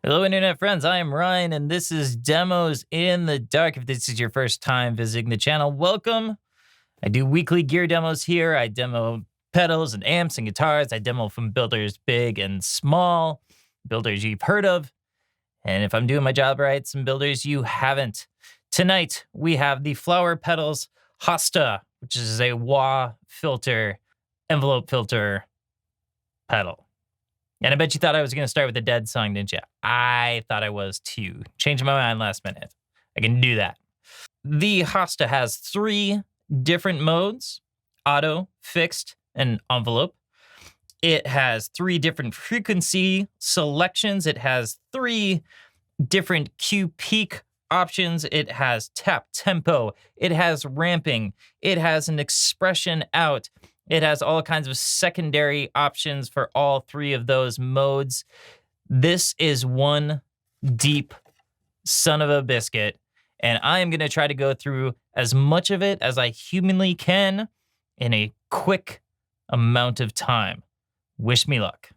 Hello, Internet friends. I am Ryan, and this is Demos in the Dark. If this is your first time visiting the channel, welcome. I do weekly gear demos here. I demo pedals and amps and guitars. I demo from builders big and small, builders you've heard of. And if I'm doing my job right, some builders you haven't. Tonight, we have the Flower Pedals Hosta, which is a wah filter, envelope filter pedal. And I bet you thought I was going to start with a Dead song, didn't you? I thought I was too. Changed my mind last minute. I can do that. The Hosta has 3 different modes: auto, fixed, and envelope. It has 3 different frequency selections. It has 3 different Q peak options. It has tap tempo. It has ramping. It has an expression out. It has all kinds of secondary options for all 3 of those modes. This is one deep son of a biscuit, and I am going to try to go through as much of it as I humanly can in a quick amount of time. Wish me luck.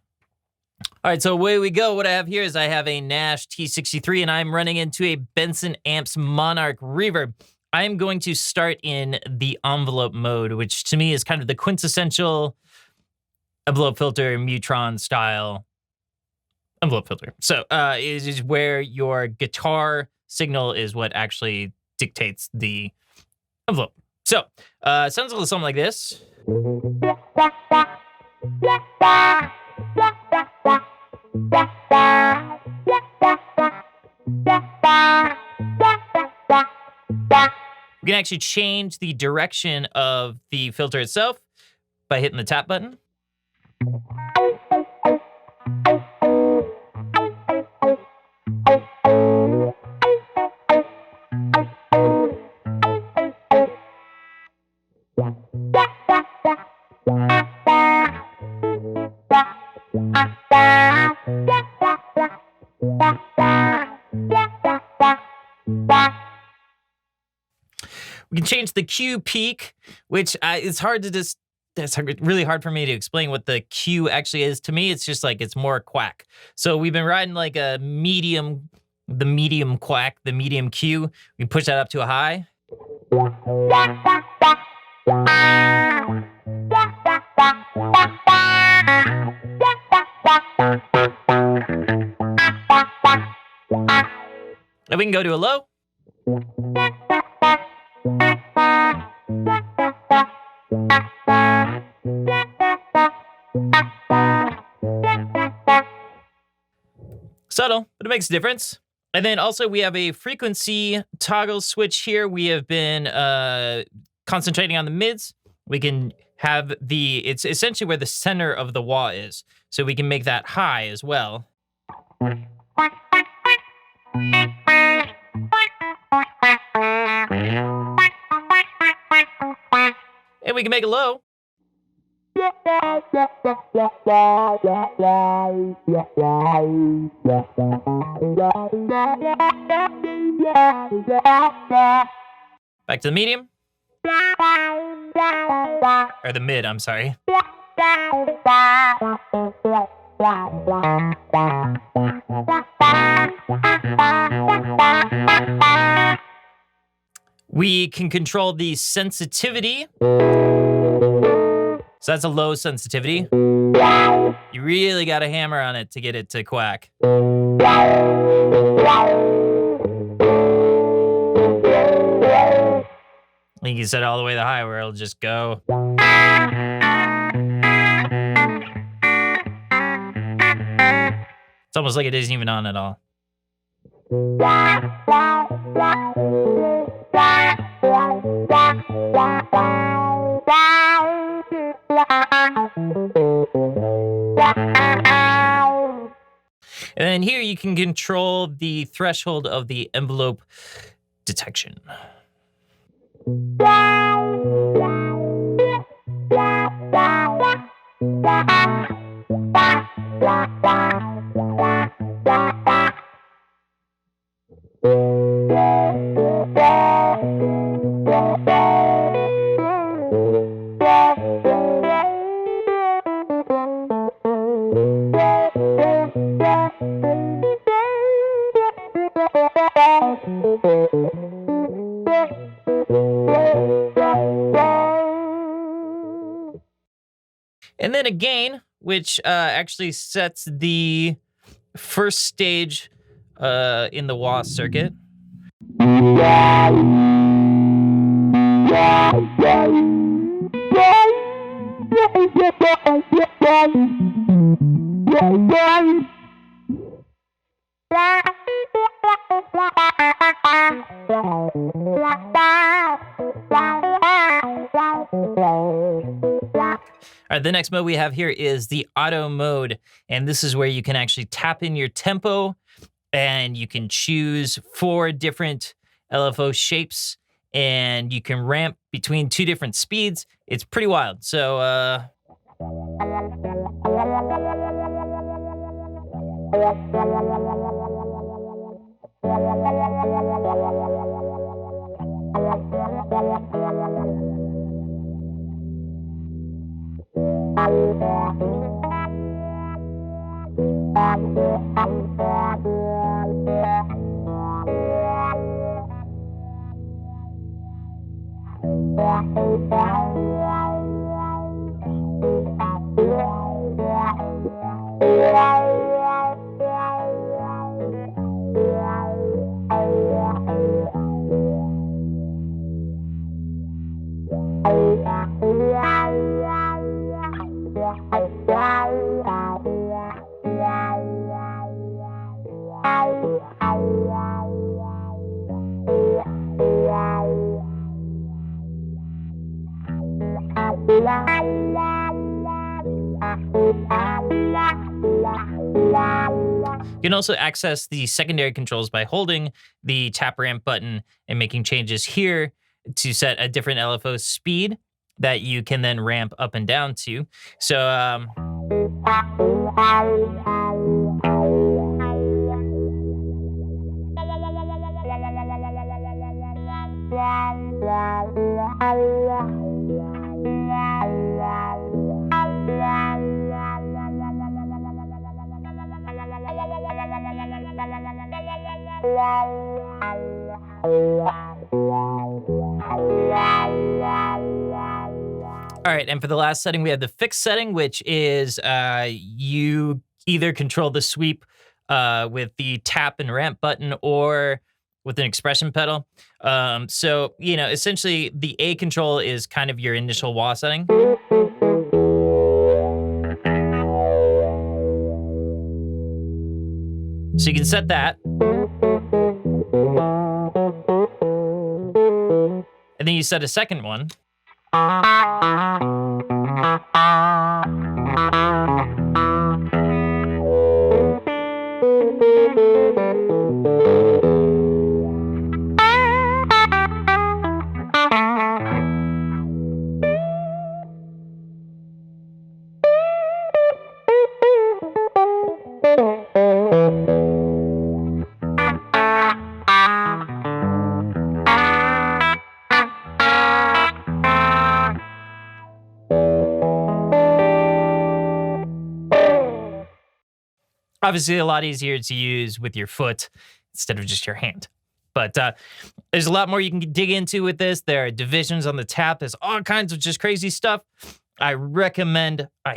All right, so away we go. What I have here is I have a Nash T63, and I'm running into a Benson Amps Monarch Reverb. I'm going to start in the envelope mode, which to me is kind of the quintessential envelope filter, Mutron style envelope filter. So it is where your guitar signal is what actually dictates the envelope. So it sounds a little something like this. We can actually change the direction of the filter itself by hitting the tap button. We can change the Q peak, which it's hard to just, really hard for me to explain what the Q actually is. To me, it's just like, it's more quack. So we've been riding like a medium, the medium quack, the medium Q. We can push that up to a high. And we can go to a low. Subtle, but it makes a difference. And then also we have a frequency toggle switch here. We have been concentrating on the mids. We can have it's essentially where the center of the wah is. So we can make that high as well. And we can make it low. Back to the medium. Or the mid, I'm sorry. We can control the sensitivity. So that's a low sensitivity. You really got to hammer on it to get it to quack. You can set it all the way to high where it'll just go. It's almost like it isn't even on at all. And then here you can control the threshold of the envelope detection. And then a gain, which actually sets the first stage in the wah circuit. All right, the next mode we have here is the auto mode, and this is where you can actually tap in your tempo, and you can choose 4 different LFO shapes, and you can ramp between 2 different speeds. It's pretty wild. So, you can also access the secondary controls by holding the tap ramp button and making changes here to set a different LFO speed that you can then ramp up and down to. So, all right, and for the last setting, we have the fixed setting, which is you either control the sweep with the tap and ramp button or with an expression pedal. So, you know, essentially the A control is kind of your initial wah setting. So you can set that. And then you set a second one. Obviously, a lot easier to use with your foot instead of just your hand. But there's a lot more you can dig into with this. There are divisions on the tap. There's all kinds of just crazy stuff. I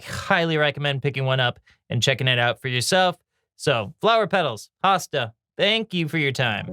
highly recommend picking one up and checking it out for yourself. So, Flower Petals, Hosta, thank you for your time.